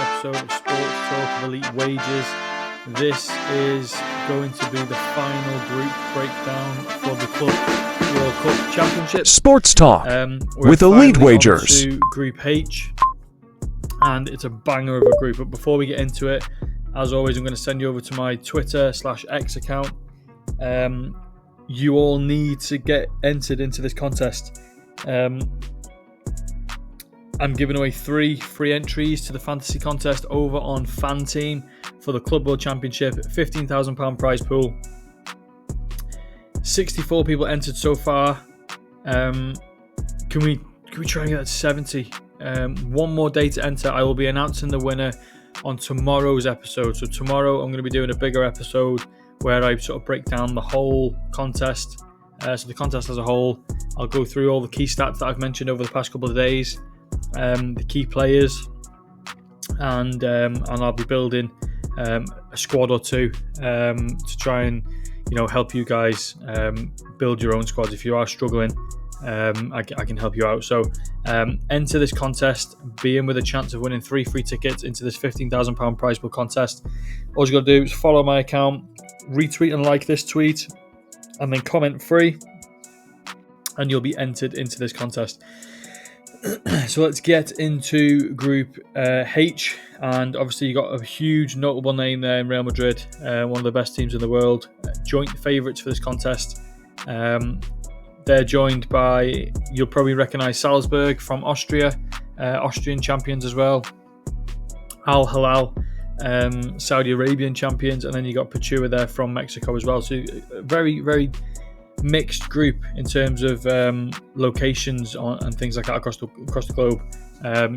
episode of Sports Talk of Elite Wages. This is going to be the final group breakdown for the Club World Cup Championship. Sports Talk with Elite Wagers. To Group H, and it's a banger of a group. But before we get into it, as always, I'm going to send you over to my Twitter/X account. You all need to get entered into this contest. I'm giving away 3 free entries to the fantasy contest over on FanTeam for the Club World Championship, £15,000 prize pool. 64 people entered so far. Can we try and get that to 70? One more day to enter. I will be announcing the winner on tomorrow's episode. So tomorrow I'm going to be doing a bigger episode where I sort of break down the whole contest. So the contest as a whole. I'll go through all the key stats that I've mentioned over the past couple of days. The key players, and I'll be building a squad or two to try and help you guys build your own squads. If you are struggling, I can help you out. So enter this contest, be in with a chance of winning 3 free tickets into this £15,000 prize pool contest. All you got to do is follow my account, retweet and like this tweet, and then comment free, and you'll be entered into this contest. So let's get into Group H, and obviously you got a huge notable name there in Real Madrid, one of the best teams in the world, joint favourites for this contest. They're joined by, you'll probably recognise Salzburg from Austria, Austrian champions as well, Al Hilal, Saudi Arabian champions, and then you got Pachuca there from Mexico as well. So a very, very mixed group in terms of locations and things like that across the globe.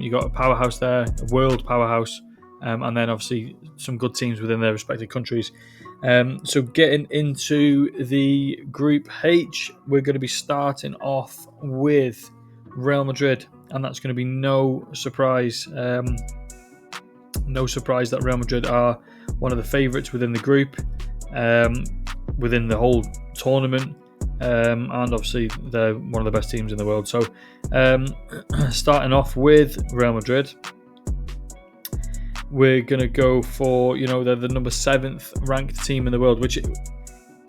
You got a powerhouse there, a world powerhouse, and then obviously some good teams within their respective countries. So getting into the Group H, we're going to be starting off with Real Madrid, and that's going to be no surprise. No surprise that Real Madrid are one of the favourites within the group, within the whole tournament. And obviously they're one of the best teams in the world. So starting off with Real Madrid, we're going to go for, they're the number 7th ranked team in the world, which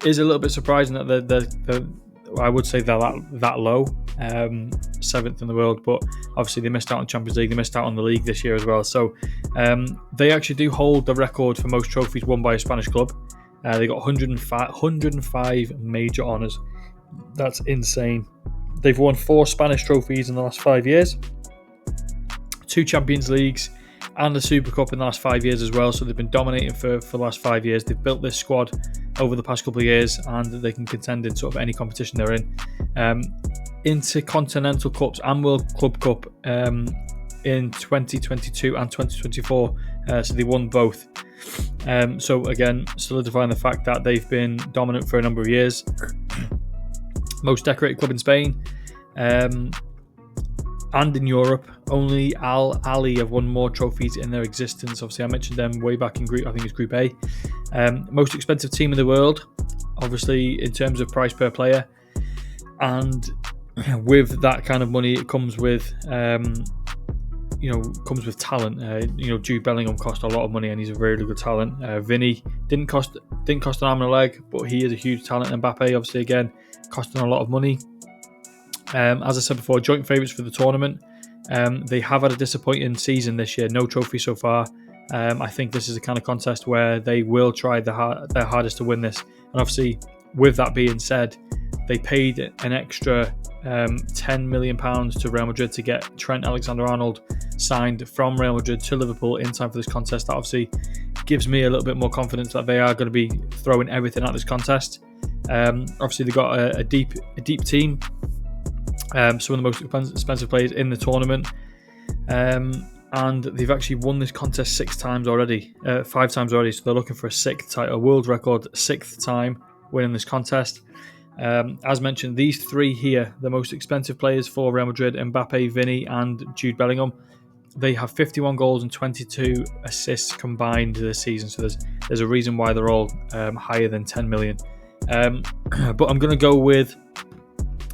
is a little bit surprising that they're I would say they're that low, 7th in the world, but obviously they missed out on Champions League, they missed out on the league this year as well. So they actually do hold the record for most trophies won by a Spanish club. They got 105 major honours. That's insane. They've won 4 Spanish trophies in the last 5 years, 2 Champions Leagues, and a Super Cup in the last 5 years as well. So they've been dominating for the last 5 years. They've built this squad over the past couple of years, and they can contend in sort of any competition they're in. Intercontinental Cups and World Club Cup in 2022 and 2024. So they won both. So again, solidifying the fact that they've been dominant for a number of years. Most decorated club in Spain and in Europe. Only Al Ahly have won more trophies in their existence. Obviously, I mentioned them way back in Group, I think it's Group A. Most expensive team in the world, obviously in terms of price per player. And with that kind of money, it comes with comes with talent. Jude Bellingham cost a lot of money, and he's a very good talent. Vinny didn't cost an arm and a leg, but he is a huge talent. Mbappe, obviously, again, costing a lot of money. As I said before, joint favourites for the tournament. They have had a disappointing season this year, no trophy so far. I think this is the kind of contest where they will try their hardest to win this. And obviously, with that being said, they paid an extra £10 million to Real Madrid to get Trent Alexander-Arnold signed from Real Madrid to Liverpool in time for this contest. That obviously gives me a little bit more confidence that they are going to be throwing everything at this contest. Obviously, they've got a deep team. Some of the most expensive players in the tournament. And they've actually won this contest 5 times already. So they're looking for a 6th title, a world record 6th time winning this contest. As mentioned, these 3 here, the most expensive players for Real Madrid, Mbappe, Vinny and Jude Bellingham, they have 51 goals and 22 assists combined this season. So there's a reason why they're all higher than 10 million. But I'm going to go with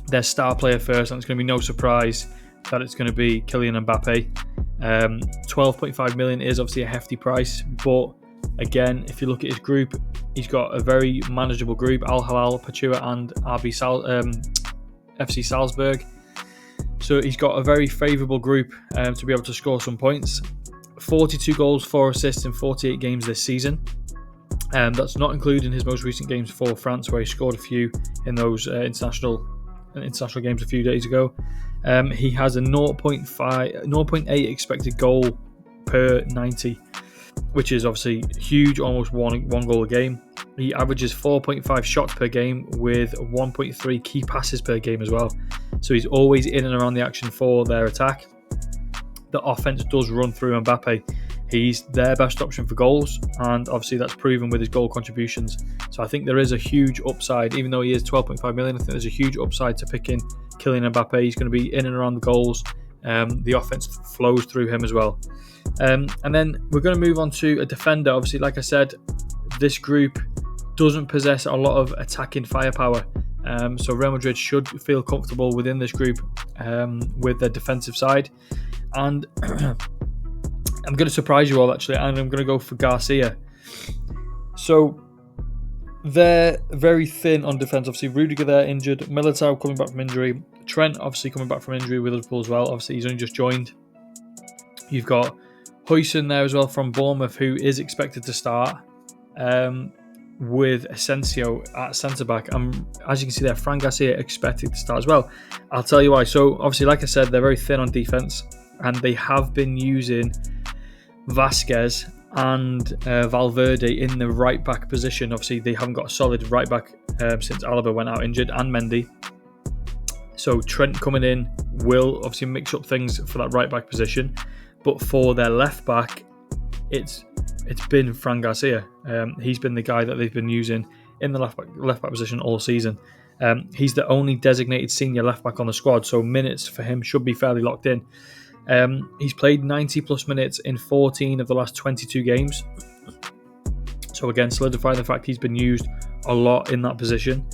their star player first, and it's going to be no surprise that it's going to be Kylian Mbappe. 12.5 million is obviously a hefty price, but again, if you look at his group, he's got a very manageable group: Al Hilal, Pachua, and FC Salzburg. So he's got a very favourable group to be able to score some points. 42 goals, 4 assists in 48 games this season. That's not including his most recent games for France, where he scored a few in those international games a few days ago. He has a 0.8 expected goal per 90, which is obviously huge, almost one goal a game. He averages 4.5 shots per game with 1.3 key passes per game as well. So he's always in and around the action for their attack. The offense does run through Mbappe. He's their best option for goals, and obviously that's proven with his goal contributions. So I think there is a huge upside, even though he is 12.5 million. I think there's a huge upside to picking Kylian Mbappe. He's going to be in and around the goals. The offense flows through him as well. And then we're going to move on to a defender. Obviously, like I said, this group doesn't possess a lot of attacking firepower. So Real Madrid should feel comfortable within this group with their defensive side. And I'm going to surprise you all, actually, and I'm going to go for Garcia. So they're very thin on defence. Obviously, Rudiger there injured. Militao coming back from injury. Trent obviously coming back from injury with Liverpool as well. Obviously, he's only just joined. You've got Huijsen there as well from Bournemouth, who is expected to start with Asensio at centre-back. As you can see there, Fran Garcia expected to start as well. I'll tell you why. So, obviously, like I said, they're very thin on defence, and they have been using Vasquez and Valverde in the right-back position. Obviously, they haven't got a solid right-back since Alaba went out injured, and Mendy. So Trent coming in will obviously mix up things for that right-back position. But for their left-back, it's been Fran Garcia. He's been the guy that they've been using in the left-back position all season. He's the only designated senior left-back on the squad, so minutes for him should be fairly locked in. He's played 90 plus minutes in 14 of the last 22 games. So again, solidifying the fact he's been used a lot in that position.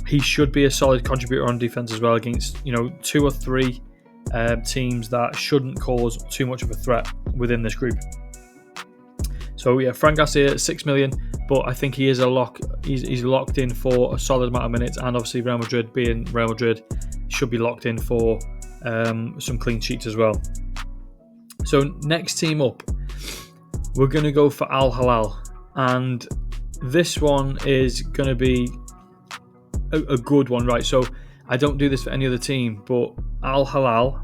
He should be a solid contributor on defense as well against, 2 or 3 teams that shouldn't cause too much of a threat within this group. So yeah, Fran Garcia, 6 million, but I think he is a lock. He's locked in for a solid amount of minutes, and obviously Real Madrid being Real Madrid should be locked in for some clean sheets as well. So next team up, we're going to go for Al Hilal, and this one is going to be a good one, right? So I don't do this for any other team, but Al Hilal,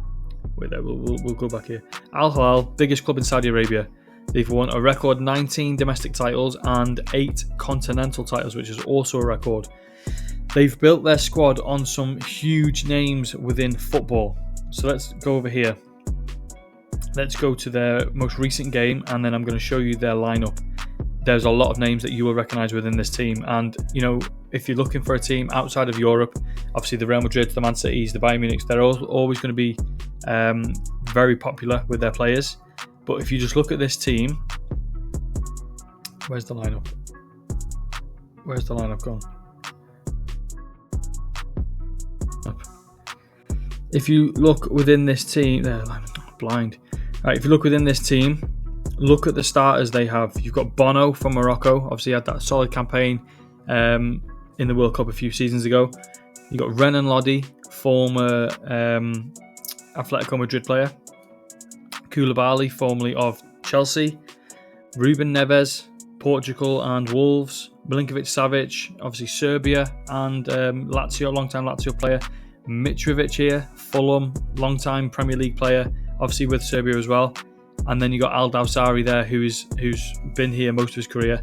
wait there, we'll go back here. Al Hilal, biggest club in Saudi Arabia. They've won a record 19 domestic titles and 8 continental titles, which is also a record. They've built their squad on some huge names within football. So let's go over here. Let's go to their most recent game, and then I'm going to show you their lineup. There's a lot of names that you will recognise within this team. And, if you're looking for a team outside of Europe, obviously the Real Madrid, the Man Cities, the Bayern Munichs, they're always going to be very popular with their players. But if you just look at this team, where's the lineup? Where's the lineup gone? If you look within this team, blind. Right, if you look within this team, look at the starters they have. You've got Bono from Morocco. Obviously, had that solid campaign in the World Cup a few seasons ago. You've got Renan Lodi, former Atletico Madrid player. Koulibaly, formerly of Chelsea. Ruben Neves, Portugal and Wolves. Milinkovic-Savic, obviously Serbia and Lazio, long-time Lazio player. Mitrovic here, Fulham, long-time Premier League player, obviously with Serbia as well. And then you got Al Dawsari there, who's been here most of his career,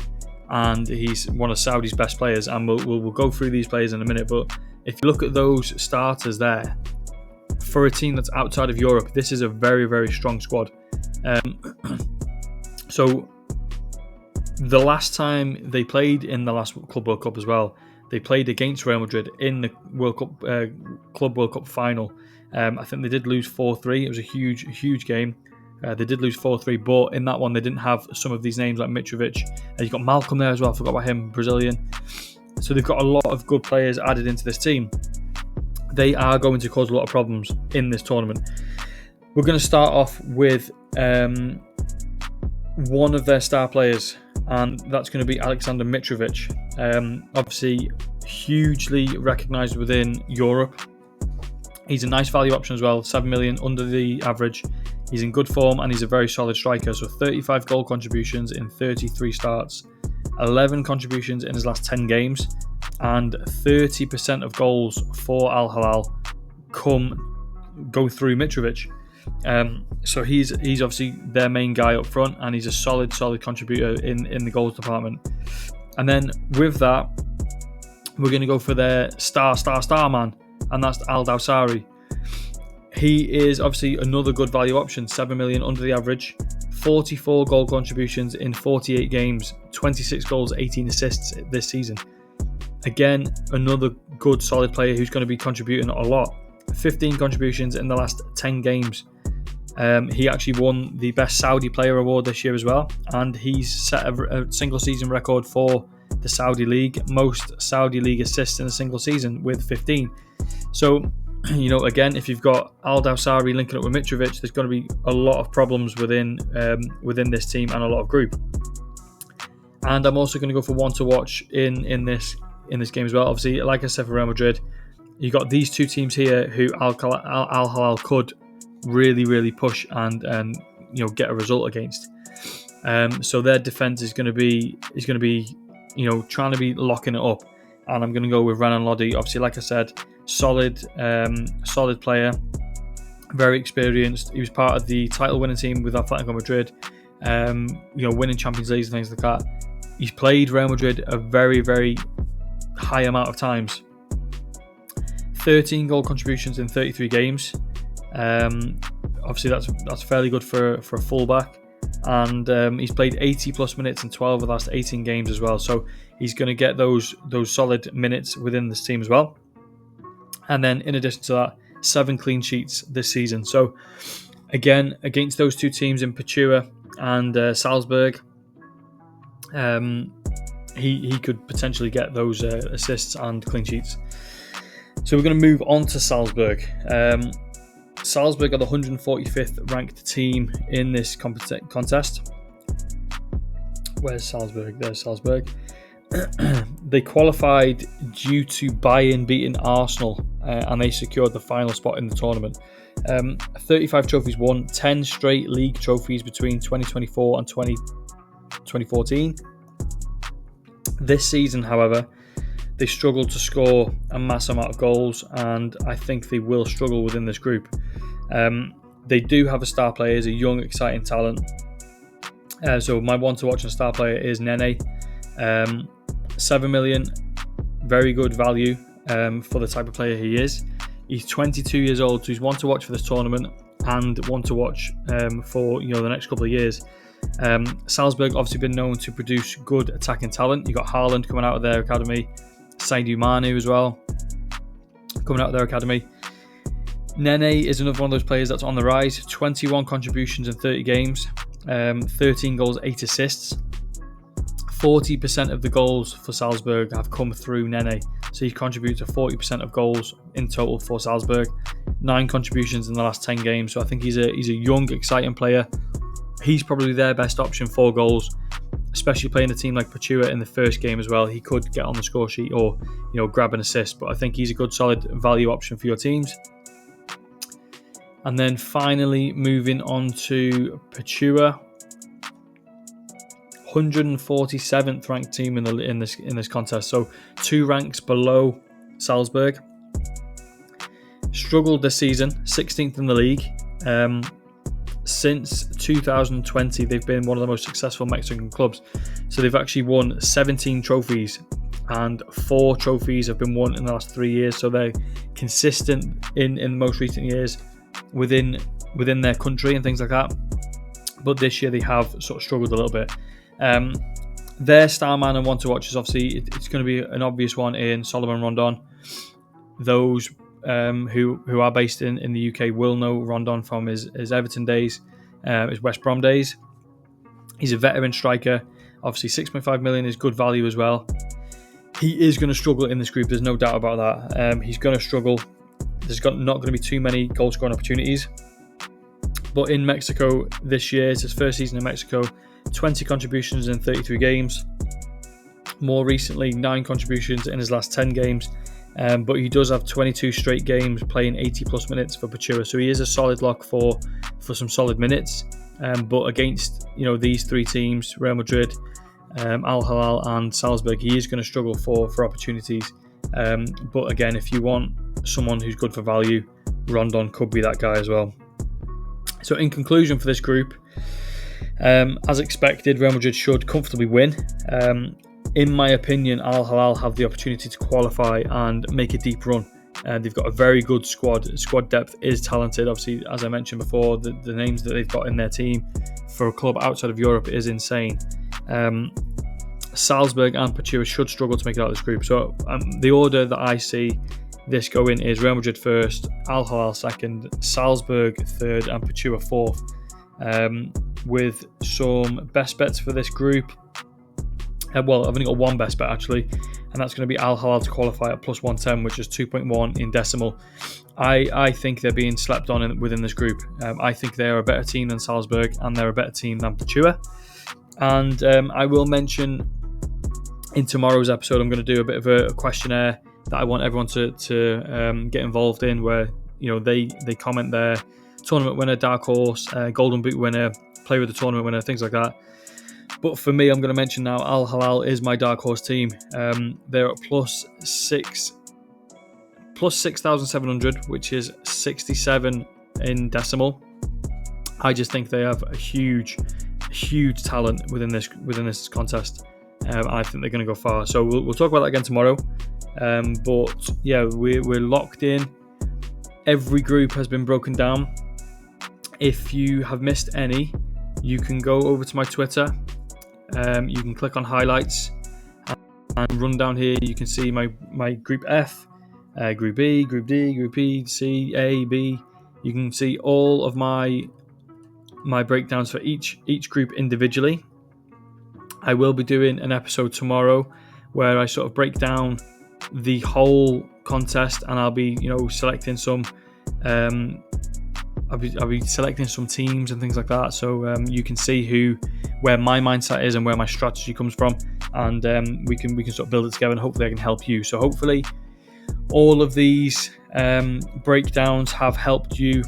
and he's one of Saudi's best players. And we'll go through these players in a minute. But if you look at those starters there, for a team that's outside of Europe, this is a very, very strong squad. So the last time they played in the last Club World Cup as well, they played against Real Madrid in the World Cup Club World Cup final. I think they did lose 4-3. It was a huge game. They did lose 4-3, but in that one they didn't have some of these names like Mitrovic. You've got Malcolm there as well. I forgot about him, Brazilian. So they've got a lot of good players added into this team. They are going to cause a lot of problems in this tournament. We're going to start off with one of their star players, and that's going to be Alexander Mitrovic. Obviously, hugely recognised within Europe. He's a nice value option as well, 7 million under the average. He's in good form and he's a very solid striker. So 35 goal contributions in 33 starts, 11 contributions in his last 10 games, and 30% of goals for Al Hilal go through Mitrovic. So he's obviously their main guy up front, and he's a solid contributor in the goals department. And then with that, we're going to go for their star man, and that's Al Dawsari. He is obviously another good value option, 7 million under the average, 44 goal contributions in 48 games, 26 goals, 18 assists this season. Again, another good solid player who's going to be contributing a lot. 15 contributions in the last 10 games. He actually won the Best Saudi Player Award this year as well, and he's set a single season record for the Saudi League, most Saudi League assists in a single season with 15. So, again, if you've got Al Dawsari linking up with Mitrovic, there's going to be a lot of problems within this team and a lot of group. And I'm also going to go for one to watch in this game as well. Obviously, like I said, for Real Madrid, you got these two teams here who Al Hilal could really push and get a result against. So their defense is going to be trying to be locking it up, and I'm going to go with Renan Lodi. Obviously, like I said, solid player, very experienced. He was part of the title winning team with Atletico Madrid, winning Champions League and things like that. He's played Real Madrid a very high amount of times. 13 goal contributions in 33 games. Obviously that's fairly good for a fullback, and he's played 80 plus minutes in 12 of the last 18 games as well, so he's going to get those solid minutes within this team as well. And then in addition to that, 7 clean sheets this season. So again, against those two teams in Pachua and Salzburg, he could potentially get those assists and clean sheets. So we're going to move on to Salzburg. Salzburg are the 145th ranked team in this contest. Where's Salzburg? There's Salzburg. They qualified due to Bayern beating Arsenal, and they secured the final spot in the tournament. 35 trophies won, 10 straight league trophies between 2024 and 2014. This season, however, they struggled to score a mass amount of goals, and I think they will struggle within this group. They do have a star player, he's a young, exciting talent. So my one to watch and star player is Nene. 7 million, very good value for the type of player he is. He's 22 years old, so he's one to watch for this tournament and one to watch for the next couple of years. Salzburg obviously been known to produce good attacking talent. You got Haaland coming out of their academy, Sadio Mane as well coming out of their academy. Nene is another one of those players that's on the rise. 21 contributions in 30 games, 13 goals, 8 assists. 40% of the goals for Salzburg have come through Nene, so he contributes to 40% of goals in total for Salzburg. 9 contributions in the last 10 games, so I think he's a young, exciting player. He's probably their best option for goals, especially playing a team like Pachua in the first game as well. He could get on the score sheet or grab an assist, but I think he's a good, solid value option for your teams. And then finally, moving on to Pachua, 147th ranked team in this contest, so 2 ranks below Salzburg. Struggled this season, 16th in the league. Since 2020, they've been one of the most successful Mexican clubs. So they've actually won 17 trophies, and 4 trophies have been won in the last 3 years. So they're consistent in the most recent years within their country and things like that. But this year they have sort of struggled a little bit. Their star man and one to watch is obviously, it's going to be an obvious one in Salomon Rondon. Those who are based in the UK will know Rondon from his Everton days, his West Brom days. He's a veteran striker. Obviously 6.5 million is good value as well. He is going to struggle in this group, there's no doubt about that. He's going to struggle. There's not going to be too many goal scoring opportunities. But in Mexico this year, it's his first season in Mexico, 20 contributions in 33 games. More recently, 9 contributions in his last 10 games. But he does have 22 straight games playing 80 plus minutes for Pachuca, so he is a solid lock for some solid minutes. But against these 3 teams, Real Madrid, Al Hilal and Salzburg, he is going to struggle for opportunities. But again, if you want someone who's good for value, Rondon could be that guy as well. So in conclusion for this group, as expected, Real Madrid should comfortably win. In my opinion, Al Hilal have the opportunity to qualify and make a deep run. They've got a very good squad. Squad depth is talented. Obviously, as I mentioned before, the names that they've got in their team for a club outside of Europe is insane. Salzburg and Pachuca should struggle to make it out of this group. So the order that I see this go in is Real Madrid first, Al Hilal second, Salzburg third, and Pachuca fourth. With some best bets for this group. Well, I've only got one best bet actually, and that's going to be Al Hilal to qualify at plus 110, which is 2.1 in decimal. I think they're being slept on within this group. I think they are a better team than Salzburg, and they're a better team than Pachuca. And I will mention in tomorrow's episode, I'm going to do a bit of a questionnaire that I want everyone to get involved in, where they comment their tournament winner, dark horse, golden boot winner, player of the tournament winner, things like that. But for me, I'm going to mention now, Al Hilal is my dark horse team. They're at plus 6,700, which is 67 in decimal. I just think they have a huge talent within this contest, and I think they're going to go far. So we'll talk about that again tomorrow. But yeah, we're locked in. Every group has been broken down. If you have missed any, you can go over to my Twitter. You can click on highlights and run down here. You can see my Group F, Group B, Group D, Group E, C, A, B. You can see all of my breakdowns for each group individually. I will be doing an episode tomorrow where I sort of break down the whole contest, and I'll be selecting some. I'll be selecting some teams and things like that, so you can see where my mindset is and where my strategy comes from, and we can sort of build it together, and hopefully I can help you. So hopefully all of these breakdowns have helped you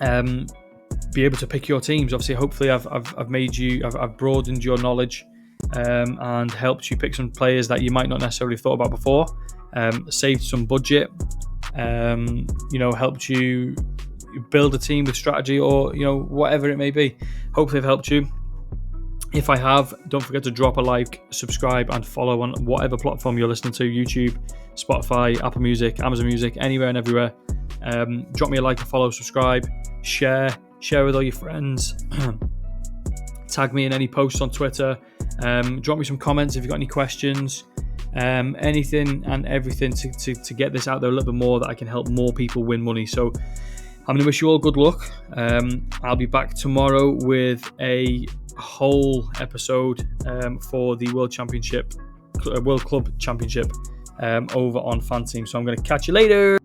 be able to pick your teams. Obviously, hopefully I've made you, I've broadened your knowledge and helped you pick some players that you might not necessarily have thought about before. Saved some budget, helped you build a team with strategy, or whatever it may be. Hopefully I've helped you. If I have, don't forget to drop a like, subscribe, and follow on whatever platform you're listening to: YouTube, Spotify, Apple Music, Amazon Music, anywhere and everywhere. Drop me a like, a follow, subscribe, share with all your friends. Tag me in any posts on Twitter. Drop me some comments if you've got any questions. Anything and everything to get this out there a little bit more, that I can help more people win money. So I'm going to wish you all good luck. I'll be back tomorrow with a whole episode for the World Club Championship over on Fan Team. So I'm going to catch you later.